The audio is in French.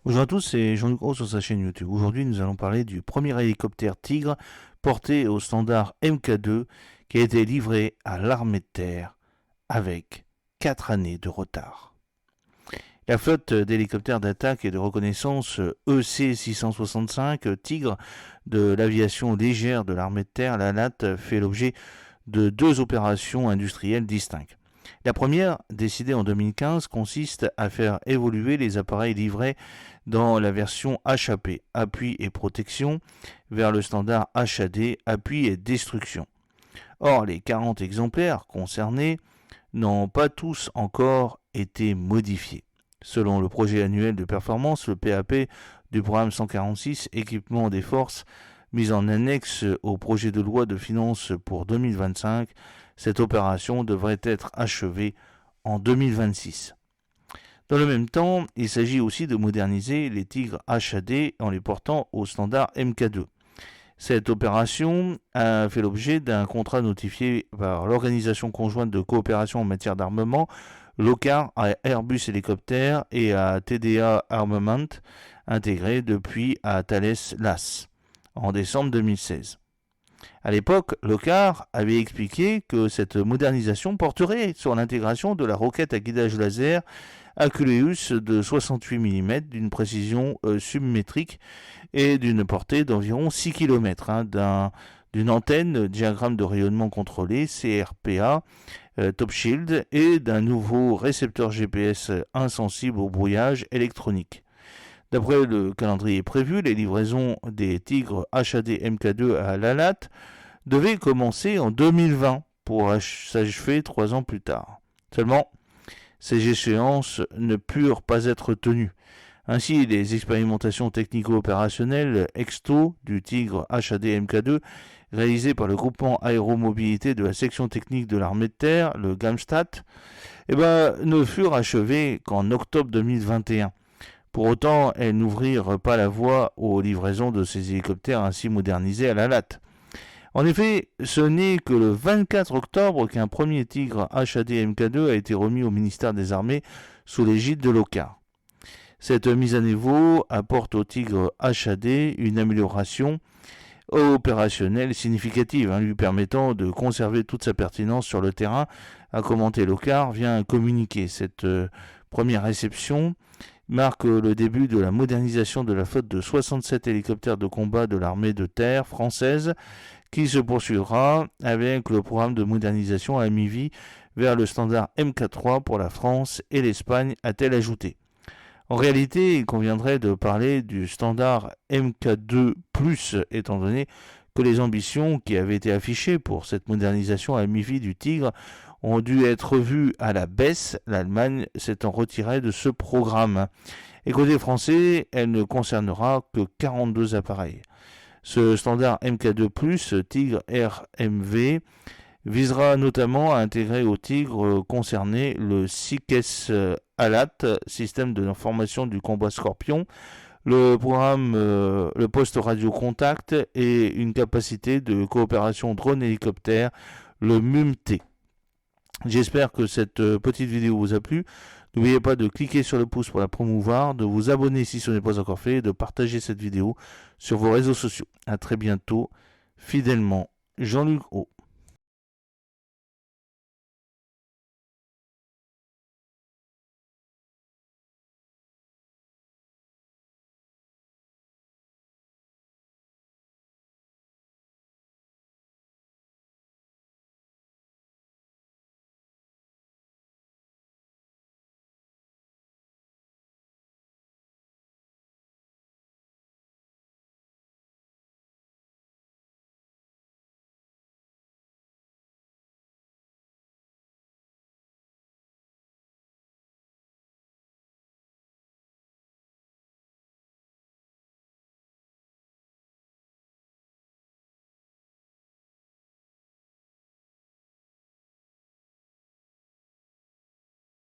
Bonjour à tous, c'est Jean-Luc Roux sur sa chaîne YouTube. Aujourd'hui, nous allons parler du premier hélicoptère Tigre porté au standard Mk2 qui a été livré à l'armée de terre avec 4 années de retard. La flotte d'hélicoptères d'attaque et de reconnaissance EC-665 Tigre de l'aviation légère de l'armée de terre, la LAT, fait l'objet de deux opérations industrielles distinctes. La première, décidée en 2015, consiste à faire évoluer les appareils livrés dans la version HAP, appui et protection, vers le standard HAD, appui et destruction. Or, les 40 exemplaires concernés n'ont pas tous encore été modifiés. Selon le projet annuel de performance, le PAP du programme 146, équipement des forces, mis en annexe au projet de loi de finances pour 2025, cette opération devrait être achevée en 2026. Dans le même temps, il s'agit aussi de moderniser les Tigres HAD en les portant au standard Mk2. Cette opération a fait l'objet d'un contrat notifié par l'Organisation conjointe de coopération en matière d'armement, l'OCAR à Airbus Hélicoptère et à TDA Armament, intégré depuis à Thales LAS, en décembre 2016. À l'époque, l'OCAR avait expliqué que cette modernisation porterait sur l'intégration de la roquette à guidage laser Aculeus de 68 mm d'une précision submétrique et d'une portée d'environ 6 km, d'une antenne diagramme de rayonnement contrôlé CRPA Top Shield et d'un nouveau récepteur GPS insensible au brouillage électronique. D'après le calendrier prévu, les livraisons des Tigres HAD Mk2 à l'ALAT devaient commencer en 2020 pour s'achever 3 ans plus tard. Seulement, ces échéances ne purent pas être tenues. Ainsi, les expérimentations technico-opérationnelles Exto du Tigre HAD Mk2 réalisées par le groupement aéromobilité de la section technique de l'armée de terre, le GAMSTAT, ne furent achevées qu'en octobre 2021. Pour autant, elles n'ouvrirent pas la voie aux livraisons de ces hélicoptères ainsi modernisés à la latte. En effet, ce n'est que le 24 octobre qu'un premier Tigre HAD Mk2 a été remis au ministère des Armées sous l'égide de l'OCAR. Cette mise à niveau apporte au Tigre HAD une amélioration opérationnelle significative, lui permettant de conserver toute sa pertinence sur le terrain, a commenté l'OCAR via un communiqué. Cette première réception marque le début de la modernisation de la flotte de 67 hélicoptères de combat de l'armée de terre française qui se poursuivra avec le programme de modernisation à mi-vie vers le standard MK3 pour la France et l'Espagne, a-t-elle ajouté. En réalité, il conviendrait de parler du standard MK2+, étant donné que les ambitions qui avaient été affichées pour cette modernisation à mi-vie du Tigre ont dû être revues à la baisse, l'Allemagne s'étant retirée de ce programme. Et côté français, elle ne concernera que 42 appareils. Ce standard MK2+, Tigre RMV, visera notamment à intégrer au Tigre concerné le SICES ALAT, système de information du combat Scorpion, le programme, le poste radio contact et une capacité de coopération drone-hélicoptère, le MUMT. J'espère que cette petite vidéo vous a plu. N'oubliez pas de cliquer sur le pouce pour la promouvoir, de vous abonner si ce n'est pas encore fait et de partager cette vidéo sur vos réseaux sociaux. A très bientôt, fidèlement, Jean-Luc Roux.